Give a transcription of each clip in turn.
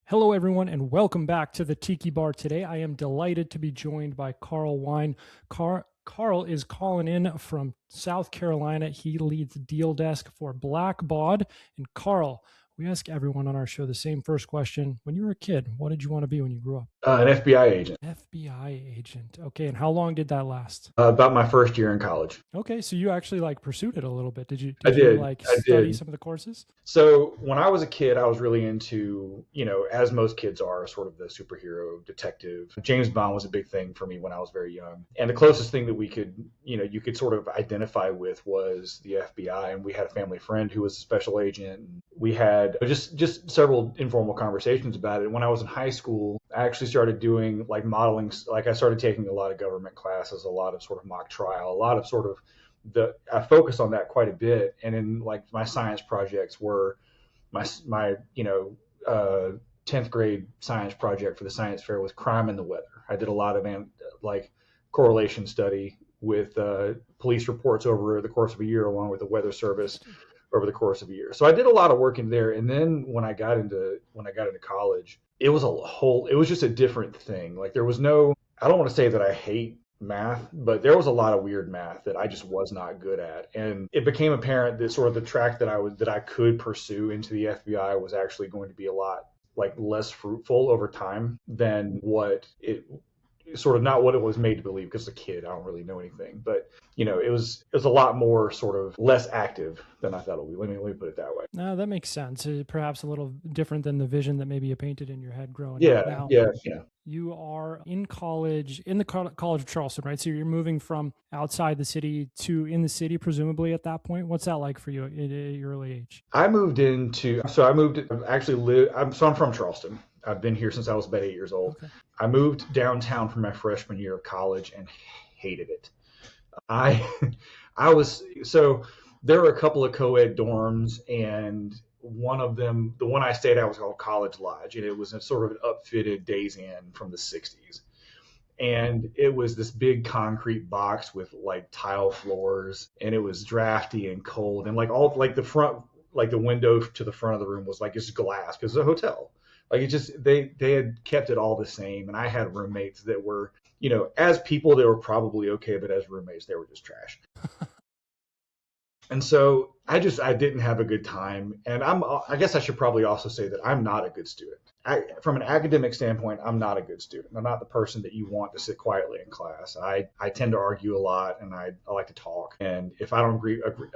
Hello, everyone, and welcome back to the Tiki Bar. Today, I am delighted to be joined by Carl Wine. Carl is calling in from South Carolina. He leads deal desk for Blackbaud. And Carl, we ask everyone on our show the same first question. When you were a kid, what did you want to be when you grew up? An FBI agent. FBI agent. Okay, and how long did that last? About my first year in college. Okay, so you actually pursued it a little bit. Did you I did you did. like I study did. some of the courses? So when I was a kid, I was really into, as most kids are, sort of the superhero detective. James Bond was a big thing for me when I was very young. And the closest thing that you could sort of identify with was the FBI. And we had a family friend who was a special agent. And we had just several informal conversations about it. When I was in high school, I actually started doing like modeling. Like I started taking a lot of government classes, a lot of sort of mock trial, a lot of sort of I focused on that quite a bit. And in like my science projects were my 10th grade science project for the science fair was crime in the weather. I did a lot of like correlation study with police reports over the course of a year, along with the weather service over the course of a year. So I did a lot of work in there. And then when I got into college, it was just a different thing. Like there was no, I don't want to say that I hate math, but there was a lot of weird math that I just was not good at. And it became apparent that sort of the track that I could pursue into the FBI was actually going to be a lot like less fruitful over time than what it sort of not what it was made to believe, because as a kid I don't really know anything, but it was a lot more sort of less active than I thought it would be. Let me put it that way. No, that makes sense. Perhaps a little different than the vision that maybe you painted in your head growing up. Yeah, Now, yeah, yeah. you are in college, in the College of Charleston, right? So you're moving from outside the city to in the city, presumably at that point. What's that like for you at your early age? I moved into, so I moved, actually live, I'm from Charleston. I've been here since I was about 8 years old. Okay. I moved downtown for my freshman year of college and hated it. I, so there were a couple of co-ed dorms, and one of them, the one I stayed at, was called College Lodge, and it was a sort of an upfitted Days Inn from the 60s. And it was this big concrete box with like tile floors, and it was drafty and cold, and like all like the front, like the window to the front of the room was like just glass because it's a hotel. Like it just they had kept it all the same. And I had roommates that were, as people they were probably okay, but as roommates they were just trash. And so I didn't have a good time. And I guess I should probably also say that I'm not a good student. From an academic standpoint, I'm not a good student. I'm not the person that you want to sit quietly in class. I tend to argue a lot, and I like to talk. And if I don't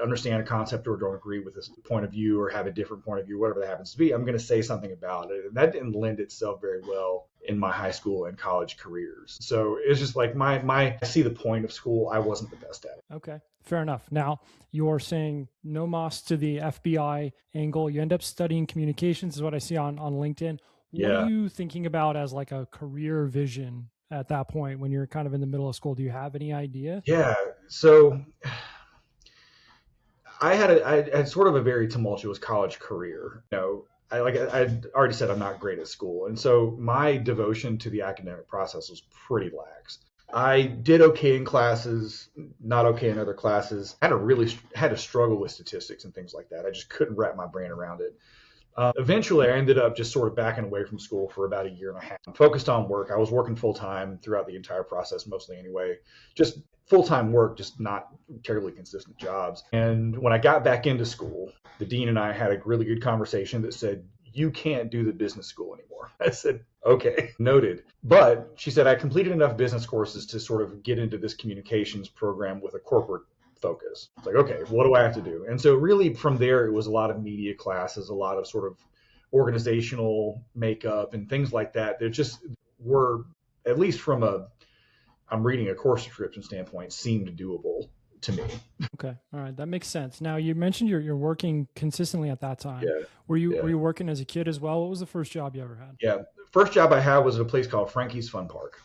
understand a concept, or don't agree with this point of view, or have a different point of view, whatever that happens to be, I'm going to say something about it. And that didn't lend itself very well in my high school and college careers. So it's just like I see the point of school. I wasn't the best at it. Okay. Fair enough. Now, you're saying no moss to the FBI angle. You end up studying communications, is what I see on LinkedIn. What are Yeah. you thinking about as like a career vision at that point when you're kind of in the middle of school? Do you have any idea? Yeah. So I had sort of a very tumultuous college career. I already said I'm not great at school, and so my devotion to the academic process was pretty lax. I did okay in classes, not okay in other classes. Had to struggle with statistics and things like that. I just couldn't wrap my brain around it. Eventually, I ended up just sort of backing away from school for about a year and a half. Focused on work. I was working full time throughout the entire process, mostly anyway. Just full time work, just not terribly consistent jobs. And when I got back into school, the dean and I had a really good conversation that said, "You can't do the business school anymore." I said, "Okay, noted." But she said, "I completed enough business courses to sort of get into this communications program with a corporate focus." It's like, okay, what do I have to do? And so really from there, it was a lot of media classes, a lot of sort of organizational makeup and things like that. That just were, at least from I'm reading a course description standpoint, seemed doable to me. Okay. All right. That makes sense. Now, you mentioned you're working consistently at that time. Yeah, Were yeah, you working as a kid as well? What was the first job you ever had? yeah. First job I had was at a place called Frankie's Fun Park,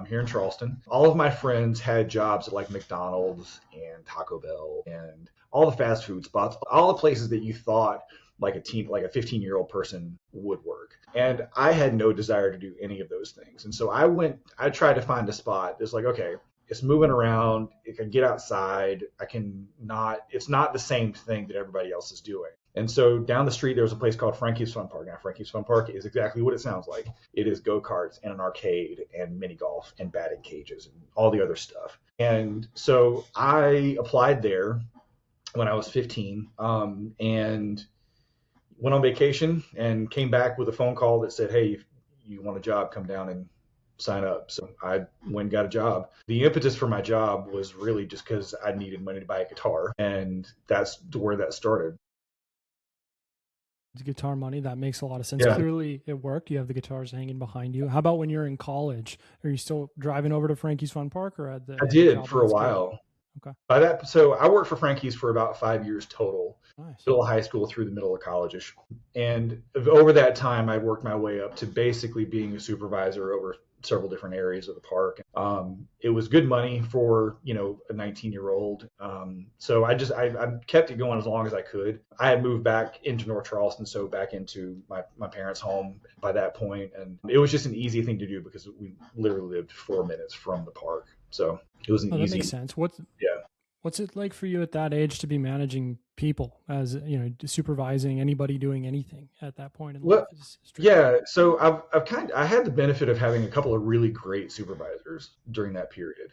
here in Charleston. All of my friends had jobs at like McDonald's and Taco Bell and all the fast food spots, all the places that you thought like a 15-year-old person would work. And I had no desire to do any of those things. And so I tried to find a spot that's like, okay, it's moving around. It can get outside. It's not the same thing that everybody else is doing. And so down the street, there was a place called Frankie's Fun Park. Now, Frankie's Fun Park is exactly what it sounds like. It is go-karts and an arcade and mini golf and batting cages and all the other stuff. And so I applied there when I was 15, and went on vacation and came back with a phone call that said, hey, if you want a job, come down and sign up. So I went and got a job. The impetus for my job was really just because I needed money to buy a guitar, and that's where that started. Guitar money, that makes a lot of sense. Clearly it worked. You have the guitars hanging behind you. How about when you're in college? Are you still driving over to Frankie's Fun Park, or at the I did for a while. Okay. By that, so I worked for Frankie's for about 5 years total. Nice. Middle of high school through the middle of college-ish. And over that time, I worked my way up to basically being a supervisor over several different areas of the park. It was good money for, a 19-year-old. So I kept it going as long as I could. I had moved back into North Charleston, so back into my parents' home by that point. And it was just an easy thing to do because we literally lived 4 minutes from the park. So it was an easy. That makes sense. What's it like for you at that age to be managing people, as supervising anybody doing anything at that point in life? Yeah, so I had the benefit of having a couple of really great supervisors during that period.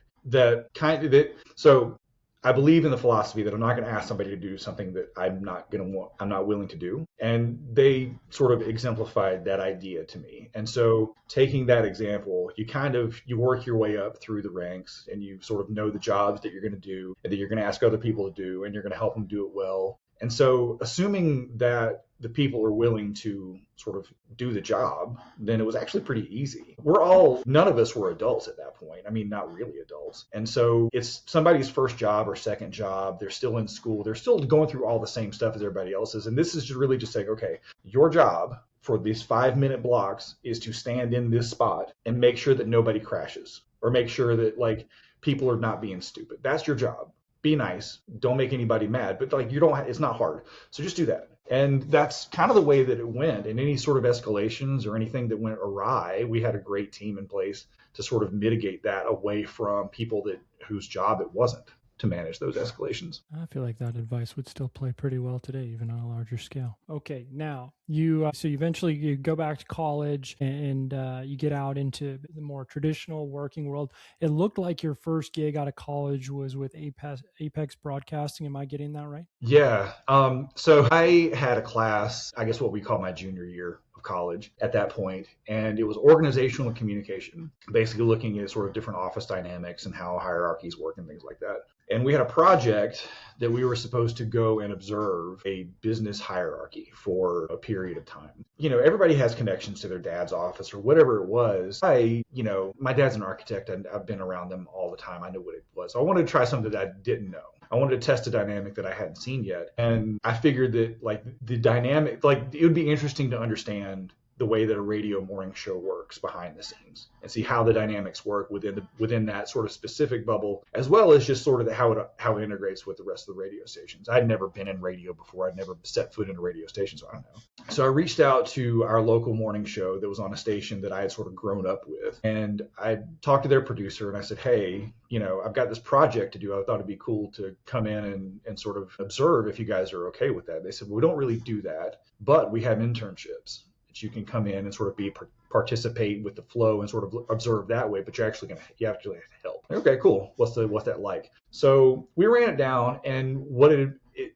So I believe in the philosophy that I'm not going to ask somebody to do something that I'm not willing to do. And they sort of exemplified that idea to me. And so taking that example, you work your way up through the ranks, and you sort of know the jobs that you're going to do and that you're going to ask other people to do, and you're going to help them do it well. And so assuming that the people are willing to sort of do the job, then it was actually pretty easy. None of us were adults at that point. I mean, not really adults. And so it's somebody's first job or second job. They're still in school. They're still going through all the same stuff as everybody else's. And this is just really just saying, okay, your job for these 5-minute blocks is to stand in this spot and make sure that nobody crashes, or make sure that people are not being stupid. That's your job. Be nice. Don't make anybody mad, but it's not hard. So just do that. And that's kind of the way that it went. And any sort of escalations or anything that went awry, we had a great team in place to sort of mitigate that away from people whose job it wasn't to manage those escalations. I feel like that advice would still play pretty well today, even on a larger scale. Okay, now you eventually you go back to college, and you get out into the more traditional working world. It looked like your first gig out of college was with Apex Broadcasting. Am I getting that right? Yeah. So I had a class, I guess what we call my junior year of college at that point, and it was organizational communication, basically looking at sort of different office dynamics and how hierarchies work and things like that. And we had a project that we were supposed to go and observe a business hierarchy for a period of time. Everybody has connections to their dad's office or whatever it was. My dad's an architect, and I've been around them all the time. I knew what it was. So I wanted to try something that I didn't know. I wanted to test a dynamic that I hadn't seen yet. And I figured that the dynamic, it would be interesting to understand the way that a radio morning show works behind the scenes, and see how the dynamics work within that sort of specific bubble, as well as just sort of how it integrates with the rest of the radio stations. I'd never been in radio before. I'd never set foot in a radio station, so I don't know. So I reached out to our local morning show that was on a station that I had sort of grown up with, and I talked to their producer, and I said, hey, I've got this project to do. I thought it'd be cool to come in and sort of observe if you guys are okay with that. They said, well, we don't really do that, but we have internships that you can come in and sort of participate with the flow and sort of observe that way, but you actually have to help. Okay, cool. What's that like? So we ran it down, and what it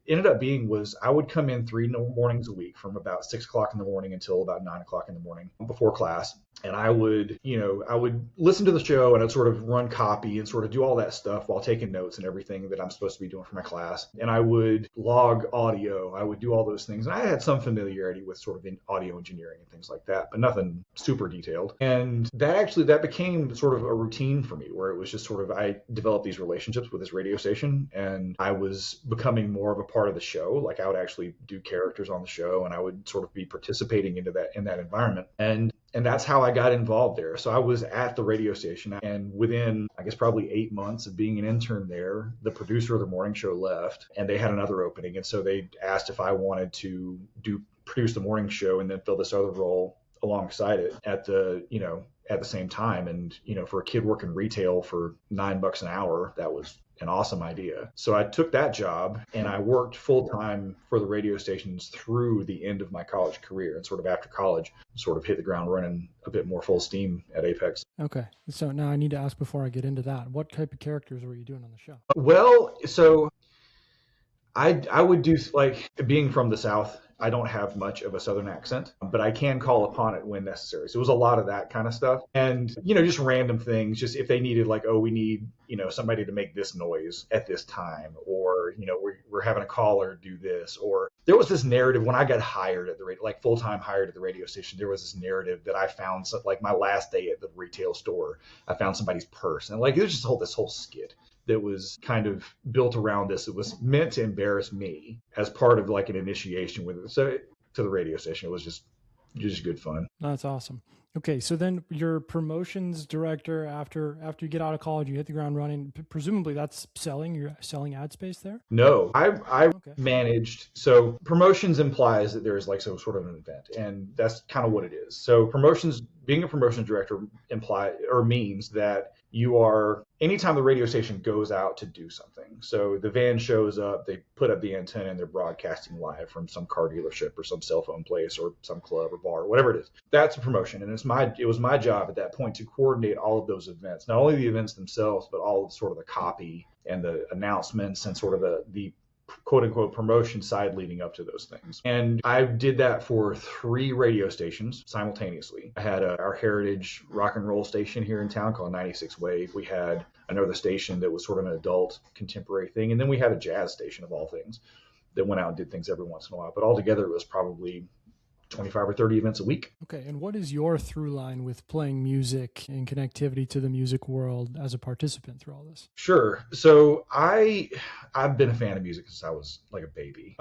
ended up being was I would come in 3 mornings a week from about 6 o'clock in the morning until about 9 o'clock in the morning before class. And I would listen to the show, and I'd sort of run copy and sort of do all that stuff while taking notes and everything that I'm supposed to be doing for my class. And I would log audio. I would do all those things. And I had some familiarity with sort of audio engineering and things like that, but nothing super detailed. And that became sort of a routine for me, where it was just sort of, I developed these relationships with this radio station, and I was becoming more of a part of the show. I would actually do characters on the show, and I would sort of be participating in that environment. And that's how I got involved there. So I was at the radio station, and within, I guess, probably 8 months of being an intern there, the producer of the morning show left, and they had another opening. And so they asked if I wanted to produce the morning show and then fill this other role alongside it at the same time. And, for a kid working retail for $9 an hour, that was an awesome idea. So I took that job and I worked full time for the radio stations through the end of my college career, and sort of after college, sort of hit the ground running a bit more full steam at Apex. Okay. So now I need to ask before I get into that, what type of characters were you doing on the show? Well, so I would do, like, being from the South, I don't have much of a Southern accent, but I can call upon it when necessary. So it was a lot of that kind of stuff. And, just random things, just if they needed, like, oh, we need, somebody to make this noise at this time, or, we're having a caller do this. Or there was this narrative when I got hired at the radio, like full-time hired at the radio station, there was this narrative that I found, like my last day at the retail store, I found somebody's purse. And like, it was just this whole skit that was kind of built around this. It was meant to embarrass me as part of like an initiation with it. So to the radio station, it was just good fun. That's awesome. Okay, so then your promotions director after you get out of college, you hit the ground running. Presumably that's selling. You're selling ad space there? No, I Okay. managed. So promotions implies that there's like some sort of an event, and that's kind of what it is. So promotions, being a promotions director means that you are, anytime the radio station goes out to do something. So the van shows up, they put up the antenna, and they're broadcasting live from some car dealership or some cell phone place or some club or bar, whatever it is. That's a promotion. And it was my job at that point to coordinate all of those events, not only the events themselves, but all of sort of the copy and the announcements and sort of the quote unquote promotion side leading up to those things. And I did that for 3 radio stations simultaneously. I had our heritage rock and roll station here in town called 96 Wave. We had another station that was sort of an adult contemporary thing. And then we had a jazz station of all things that went out and did things every once in a while. But altogether, it was probably 25 or 30 events a week. Okay. And what is your through line with playing music and connectivity to the music world as a participant through all this? Sure. So I've been a fan of music since I was like a baby.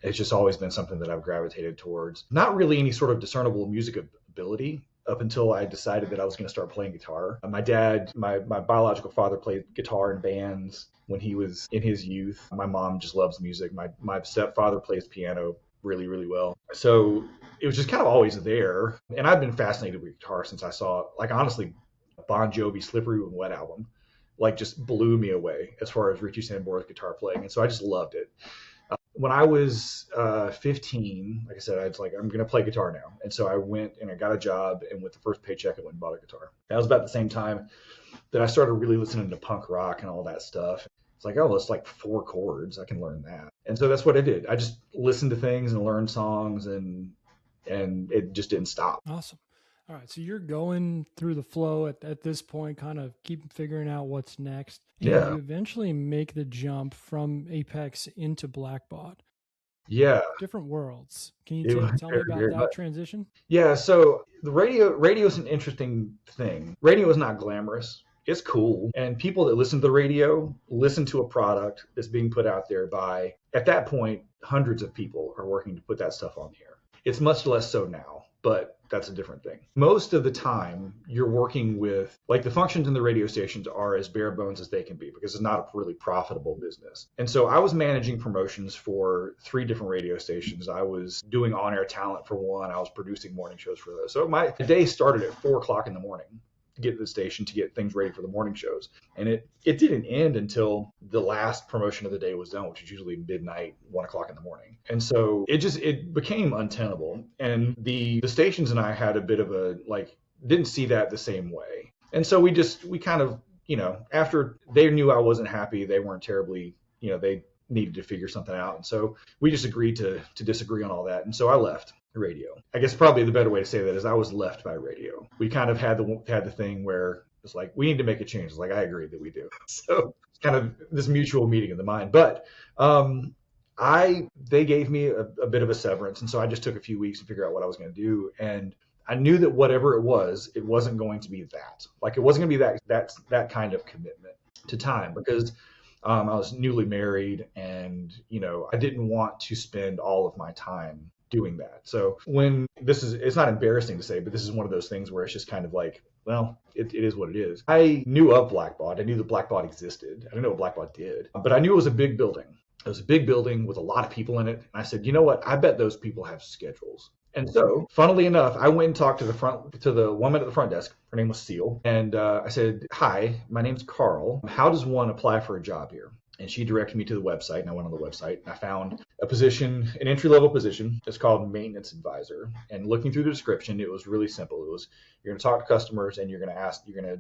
It's just always been something that I've gravitated towards. Not really any sort of discernible music ability up until I decided that I was going to start playing guitar. My dad, my biological father, played guitar in bands when he was in his youth. My mom just loves music. My stepfather plays piano really, really well. So it was just kind of always there. And I've been fascinated with guitar since I saw, like, honestly, Bon Jovi Slippery When Wet album, like, just blew me away as far as Richie Samboro's guitar playing. And so I just loved it. When I was 15, like I said, I was like, I'm going to play guitar now. And so I went and I got a job, and with the first paycheck, I went and bought a guitar. That was about the same time that I started really listening to punk rock and all that stuff. It's like, oh, it's like 4 chords. I can learn that. And so that's what I did. I just listened to things and learned songs, and it just didn't stop. Awesome. All right. So you're going through the flow at this point, kind of keep figuring out what's next. And Yeah. you eventually make the jump from Apex into Blackbaud. Yeah. Different worlds. Can you It was tell me very about that much. transition? Yeah. So the radio is an interesting thing. Radio is not glamorous. It's cool. And people that listen to the radio listen to a product that's being put out there by, at that point, hundreds of people are working to put that stuff on the air. It's much less so now, but that's a different thing. Most of the time, you're working with, like, the functions in the radio stations are as bare bones as they can be because it's not a really profitable business. And so I was managing promotions for 3 different radio stations. I was doing on-air talent for one. I was producing morning shows for those. So my day started at 4 o'clock in the morning to get to the station to get things ready for the morning shows. And it didn't end until the last promotion of the day was done, which is usually midnight, 1 o'clock in the morning. And so it became untenable. And the stations and I had a bit of a, like, didn't see that the same way. And so we kind of, after they knew I wasn't happy, they weren't terribly, they needed to figure something out. And so we just agreed to disagree on all that. And so I left radio. I guess probably the better way to say that is I was left by radio. We kind of had the thing where it's like, we need to make a change. It's like, I agree that we do. So it's kind of this mutual meeting of the mind. But they gave me a bit of a severance. And so I just took a few weeks to figure out what I was going to do. And I knew that whatever it wasn't going to be that. Like, it wasn't going to be that kind of commitment to time, because I was newly married, and, I didn't want to spend all of my time doing that. So it's not embarrassing to say, but this is one of those things where it's just kind of like, well, it is what it is. I knew of Blackbaud. I knew that Blackbaud existed. I didn't know what Blackbaud did, but I knew it was a big building. It was a big building with a lot of people in it. And I said, you know what? I bet those people have schedules. And so, funnily enough, I went and talked to the woman at the front desk. Her name was Seal, and I said, "Hi, my name's Carl. How does one apply for a job here?" And she directed me to the website, and I went on the website and I found a position, an entry-level position. It's called maintenance advisor. And looking through the description, it was really simple. It was, you're going to talk to customers and you're going to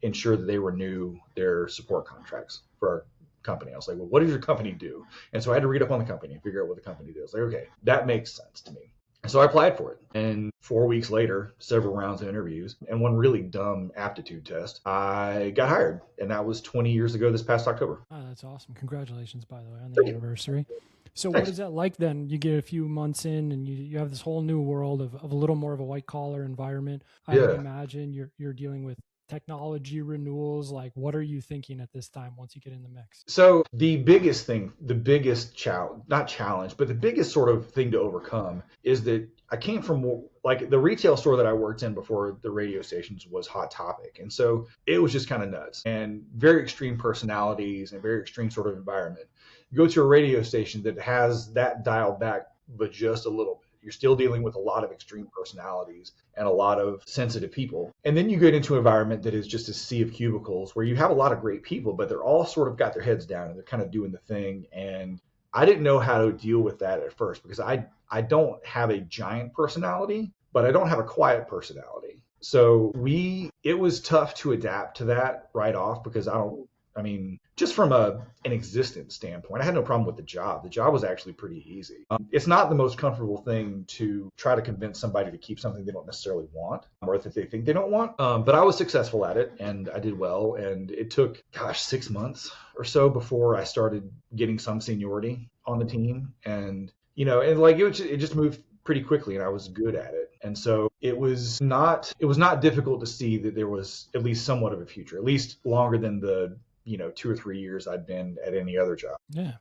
ensure that they renew their support contracts for our company. I was like, well, what does your company do? And so I had to read up on the company and figure out what the company does. Like, okay, that makes sense to me. And so I applied for it. And 4 weeks later, several rounds of interviews and one really dumb aptitude test, I got hired. And that was 20 years ago this past October. Oh, that's awesome. Congratulations, by the way, on the anniversary. So what is that like then? You get a few months in and you have this whole new world of a little more of a white collar environment. I would imagine you're dealing with technology renewals. Like, what are you thinking at this time once you get in the mix? So the biggest thing, the biggest challenge, not challenge, but the biggest sort of thing to overcome is that I came from like the retail store that I worked in before the radio stations was Hot Topic. And so it was just kind of nuts and very extreme personalities and very extreme sort of environment. You go to a radio station that has that dialed back, but just a little bit. You're still dealing with a lot of extreme personalities and a lot of sensitive people. And then you get into an environment that is just a sea of cubicles where you have a lot of great people, but they're all sort of got their heads down and they're kind of doing the thing. And I didn't know how to deal with that at first because I don't have a giant personality, but I don't have a quiet personality. So it was tough to adapt to that right off because just from an existence standpoint, I had no problem with the job. The job was actually pretty easy. It's not the most comfortable thing to try to convince somebody to keep something they don't necessarily want or that they think they don't want. But I was successful at it and I did well. And it took, 6 months or so before I started getting some seniority on the team. And, it just moved pretty quickly and I was good at it. And so it was not difficult to see that there was at least somewhat of a future, at least longer than the 2 or 3 years I'd been at any other job. Yeah.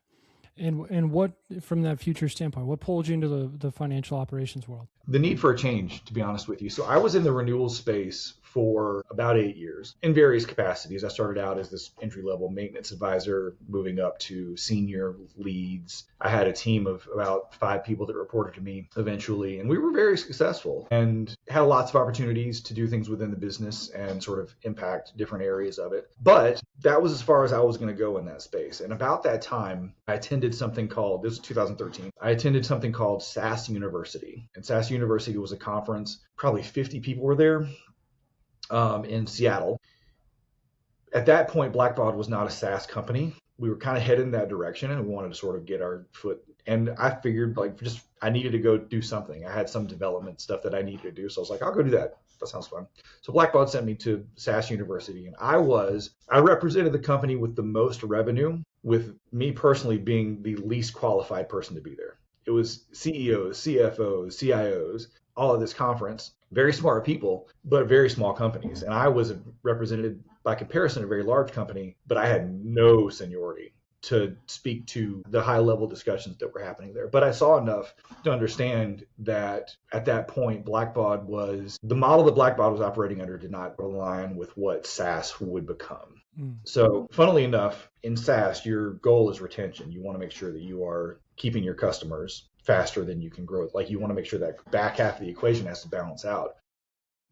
And what, from that future standpoint, what pulled you into the financial operations world? The need for a change, to be honest with you. So I was in the renewals space for about 8 years in various capacities. I started out as this entry-level maintenance advisor, moving up to senior leads. I had a team of about 5 people that reported to me eventually, and we were very successful and had lots of opportunities to do things within the business and sort of impact different areas of it. But that was as far as I was going to go in that space. And about that time, I attended something called, this was 2013, I attended something called SaaS University. And SaaS University was a conference, probably 50 people were there. In Seattle. At that point, Blackbaud was not a SaaS company. We were kind of headed in that direction and we wanted to sort of get our foot. And I figured I needed to go do something. I had some development stuff that I needed to do. So I was like, I'll go do that. That sounds fun. So Blackbaud sent me to SaaS University and I represented the company with the most revenue, with me personally being the least qualified person to be there. It was CEOs, CFOs, CIOs, all of this conference, very smart people, but very small companies. And I was represented by comparison a very large company, but I had no seniority to speak to the high level discussions that were happening there. But I saw enough to understand that at that point, the model that Blackbaud was operating under did not align with what SaaS would become. So funnily enough, in SaaS, your goal is retention. You want to make sure that you are keeping your customers faster than you can grow. Like you want to make sure that back half of the equation has to balance out.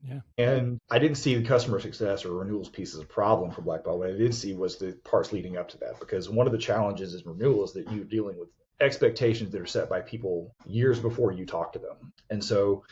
Yeah. And I didn't see the customer success or renewals piece as a problem for Blackbaud. What I did see was the parts leading up to that, because one of the challenges in renewal is that you're dealing with expectations that are set by people years before you talk to them. And so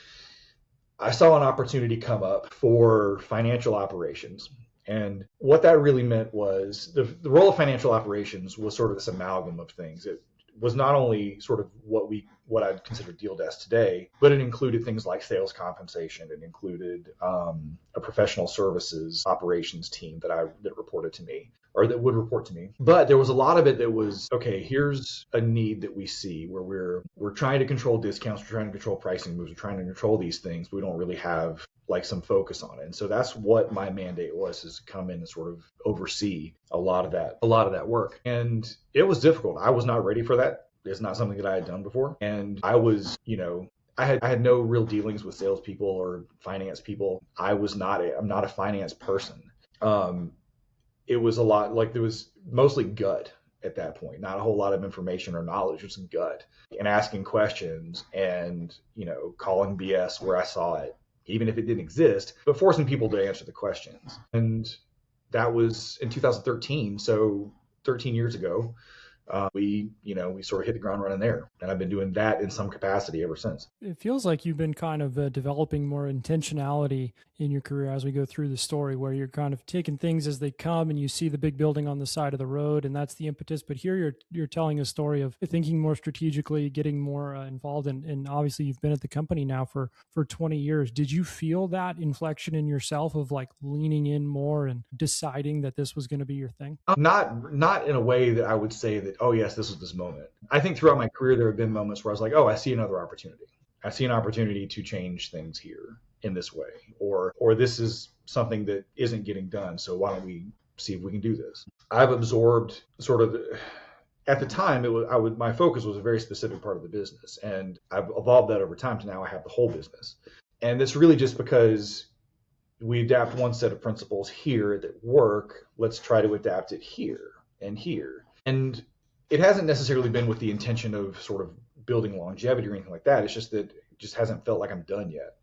I saw an opportunity come up for financial operations. And what that really meant was the role of financial operations was sort of this amalgam of things. It was not only sort of what I'd consider deal desk today, but it included things like sales compensation. It included a professional services operations team that reported to me, or that would report to me. But there was a lot of it that was, okay, here's a need that we see where we're trying to control discounts, we're trying to control pricing moves, we're trying to control these things. We don't really have like some focus on it. And so that's what my mandate was, is to come in and sort of oversee a lot of that work. And it was difficult. I was not ready for that. It's not something that I had done before. And I was, I had no real dealings with salespeople or finance people. I'm not a finance person. It was a lot, like there was mostly gut at that point, not a whole lot of information or knowledge, just gut and asking questions and, calling BS where I saw it, even if it didn't exist, but forcing people to answer the questions. And that was in 2013. So 13 years ago, we sort of hit the ground running there. And I've been doing that in some capacity ever since. It feels like you've been kind of developing more intentionality in your career as we go through the story, where you're kind of taking things as they come and you see the big building on the side of the road and that's the impetus. But here you're telling a story of thinking more strategically, getting more involved. And obviously you've been at the company now for 20 years. Did you feel that inflection in yourself of like leaning in more and deciding that this was going to be your thing? Not in a way that I would say that, oh yes, this was this moment. I think throughout my career, there have been moments where I was like, oh, I see another opportunity. I see an opportunity to change things here in this way, or this is something that isn't getting done. So why don't we see if we can do this? I've absorbed sort of, at the time, my focus was a very specific part of the business, and I've evolved that over time to now I have the whole business. And it's really just because we adapt one set of principles here that work. Let's try to adapt it here and here. And it hasn't necessarily been with the intention of sort of building longevity or anything like that. It's just that it just hasn't felt like I'm done yet.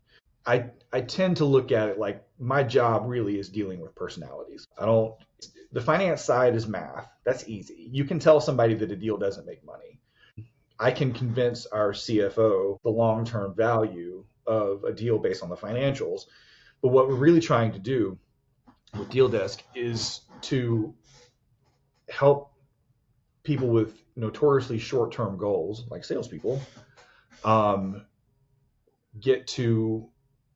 I tend to look at it like my job really is dealing with personalities. The finance side is math. That's easy. You can tell somebody that a deal doesn't make money. I can convince our CFO the long-term value of a deal based on the financials. But what we're really trying to do with Deal Desk is to help people with notoriously short-term goals, like salespeople, get to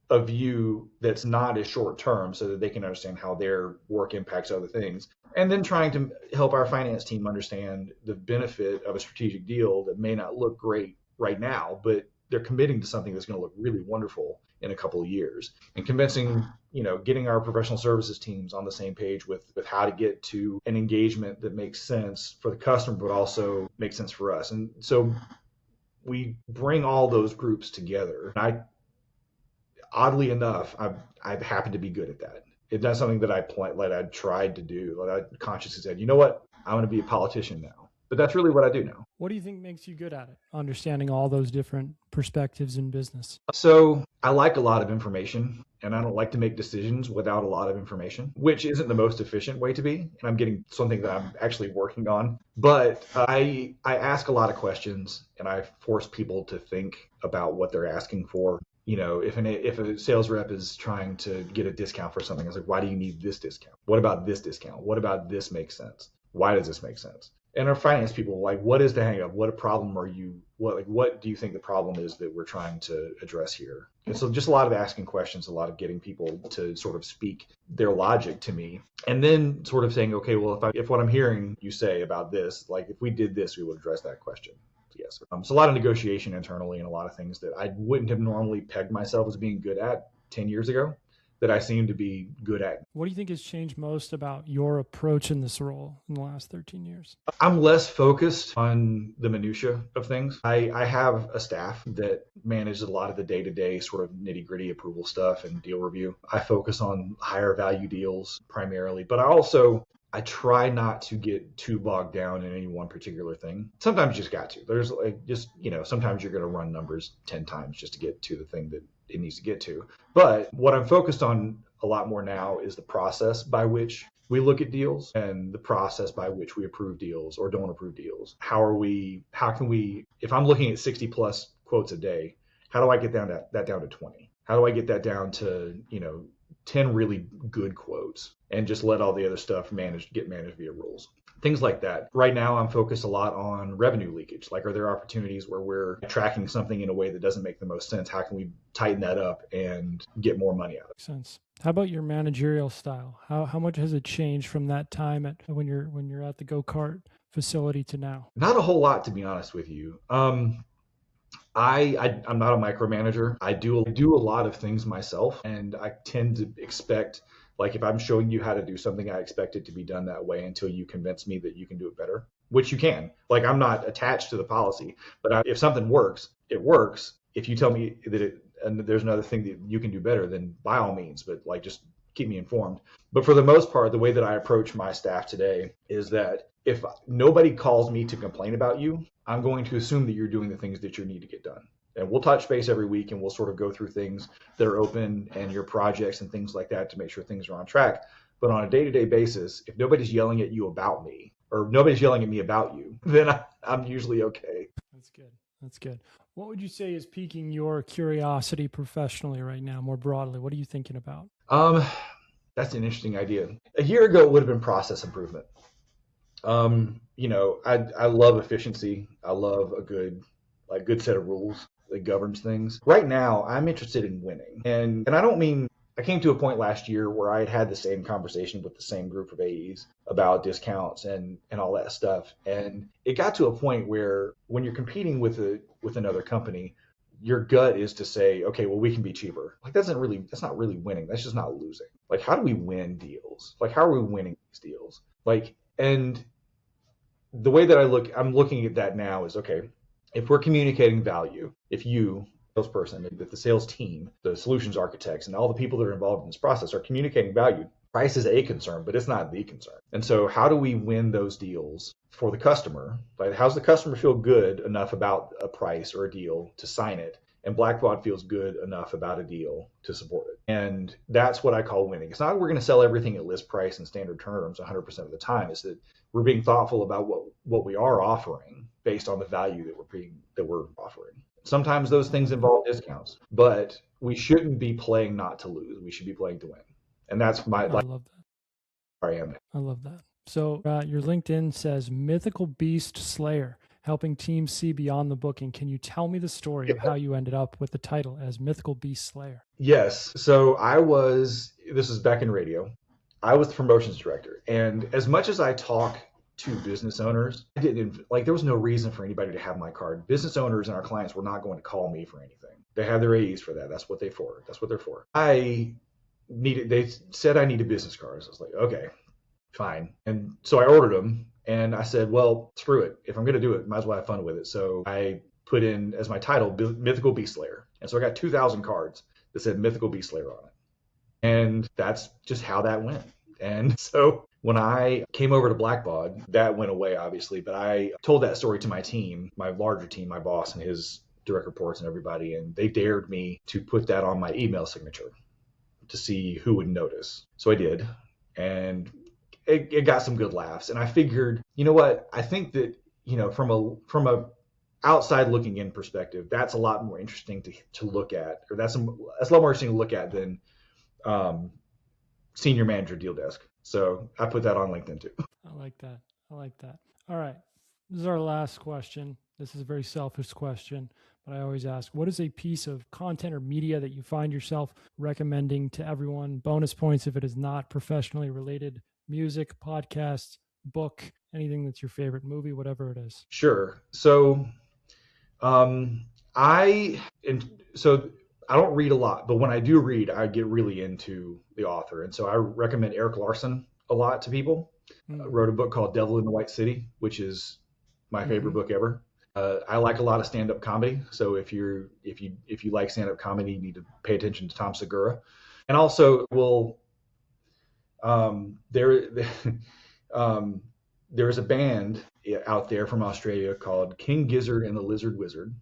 a view that's not as short-term so that they can understand how their work impacts other things. And then trying to help our finance team understand the benefit of a strategic deal that may not look great right now, but they're committing to something that's going to look really wonderful in a couple of years, and convincing, getting our professional services teams on the same page with how to get to an engagement that makes sense for the customer, but also makes sense for us. And so we bring all those groups together. Oddly enough, I've happened to be good at that. It's not something that I tried to do. Like I consciously said, you know what? I want to be a politician now. But that's really what I do now. What do you think makes you good at it? Understanding all those different perspectives in business. So I like a lot of information, and I don't like to make decisions without a lot of information, which isn't the most efficient way to be. And I'm getting something that I'm actually working on. But I ask a lot of questions, and I force people to think about what they're asking for. If a sales rep is trying to get a discount for something, it's like, why do you need this discount? What about this discount? What about this makes sense? Why does this make sense? And our finance people, like, what is the hang up? What do you think the problem is that we're trying to address here? And so just a lot of asking questions, a lot of getting people to sort of speak their logic to me, and then sort of saying, okay, well, if what I'm hearing you say about this, like if we did this, we would address that question. Yes. So a lot of negotiation internally and a lot of things that I wouldn't have normally pegged myself as being good at 10 years ago that I seem to be good at. What do you think has changed most about your approach in this role in the last 13 years? I'm less focused on the minutia of things. I have a staff that manages a lot of the day-to-day sort of nitty-gritty approval stuff and deal review. I focus on higher value deals primarily, but I try not to get too bogged down in any one particular thing. Sometimes you just got to. There's sometimes you're going to run numbers 10 times just to get to the thing that it needs to get to. But what I'm focused on a lot more now is the process by which we look at deals and the process by which we approve deals or don't approve deals. How can we, if I'm looking at 60 plus quotes a day, how do I get that down to 20? How do I get that down to, 10 really good quotes and just let all the other stuff get managed via rules? Things like that. Right now, I'm focused a lot on revenue leakage. Like, are there opportunities where we're tracking something in a way that doesn't make the most sense? How can we tighten that up and get more money out of it? Makes sense. How about your managerial style? How much has it changed from that time when you're at the go-kart facility to now? Not a whole lot, to be honest with you. I'm not a micromanager. I do a lot of things myself, and I tend to expect, like, if I'm showing you how to do something, I expect it to be done that way until you convince me that you can do it better, which you can. Like, I'm not attached to the policy, but if something works, it works. If you tell me that and there's another thing that you can do better, then by all means. But like, just keep me informed. But for the most part, the way that I approach my staff today is that if nobody calls me to complain about you, I'm going to assume that you're doing the things that you need to get done. And we'll touch base every week and we'll sort of go through things that are open and your projects and things like that to make sure things are on track. But on a day-to-day basis, if nobody's yelling at you about me or nobody's yelling at me about you, then I'm usually okay. That's good. That's good. What would you say is piquing your curiosity professionally right now, more broadly? What are you thinking about? That's an interesting idea. A year ago, it would have been process improvement. I love efficiency. I love a good set of rules that governs things. Right now, I'm interested in winning. And I don't mean, I came to a point last year where I had the same conversation with the same group of AEs about discounts and all that stuff. And it got to a point where when you're competing with another company, your gut is to say, okay, well, we can be cheaper. Like that's not really winning. That's just not losing. Like, how do we win deals? Like, how are we winning these deals? Like, and the way that I'm looking at that now is, okay, if we're communicating value, if you, salesperson, that the sales team, the solutions architects, and all the people that are involved in this process are communicating value, price is a concern, but it's not the concern. And so how do we win those deals for the customer? Like, how's the customer feel good enough about a price or a deal to sign it? And Blackbaud feels good enough about a deal to support it. And that's what I call winning. It's not we're going to sell everything at list price and standard terms 100% of the time. It's that we're being thoughtful about what we are offering based on the value that we're offering. Sometimes those things involve discounts, but we shouldn't be playing not to lose. We should be playing to win. And that's I love that. Where I am. I love that. So your LinkedIn says Mythical Beast Slayer, helping teams see beyond the booking. Can you tell me the story of how you ended up with the title as Mythical Beast Slayer? Yes. So this is back in radio. I was the promotions director. And as much as I talk to business owners, there was no reason for anybody to have my card. Business owners and our clients were not going to call me for anything. They have their AEs for that. That's what they're for. They said I needed business cards. I was like, okay, fine. And so I ordered them and I said, well, screw it. If I'm going to do it, might as well have fun with it. So I put in as my title, Mythical Beast Slayer. And so I got 2,000 cards that said Mythical Beast Slayer on it. And that's just how that went. And so when I came over to Blackbaud, that went away, obviously. But I told that story to my team, my larger team, my boss and his direct reports and everybody. And they dared me to put that on my email signature to see who would notice. So I did. And it got some good laughs. And I figured, you know what? I think that, from a outside looking in perspective, that's a lot more interesting to look at, or that's a lot more interesting to look at than senior manager deal desk. So I put that on LinkedIn too. I like that. All right. This is our last question. This is a very selfish question, but I always ask, what is a piece of content or media that you find yourself recommending to everyone? Bonus points if it is not professionally related. Music, podcast, book, anything that's your favorite, movie, whatever it is. Sure. So I don't read a lot, but when I do read, I get really into the author. And so I recommend Eric Larson a lot to people. Wrote a book called Devil in the White City, which is my favorite book ever. I like a lot of stand-up comedy. So if you like stand-up comedy, you need to pay attention to Tom Segura. And also, there's a band out there from Australia called King Gizzard and the Lizard Wizard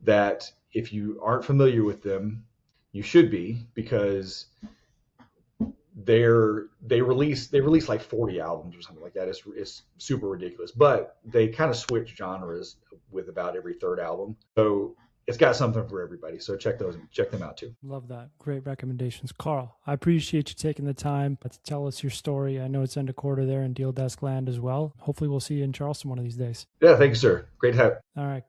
that if you aren't familiar with them, you should be, because they release like 40 albums or something like that. It's super ridiculous, but they kind of switch genres with about every third album. So it's got something for everybody. So check them out too. Love that. Great recommendations. Carl, I appreciate you taking the time to tell us your story. I know it's end of quarter there in Deal Desk land as well. Hopefully we'll see you in Charleston one of these days. Yeah, thank you, sir. Great to have you. All right.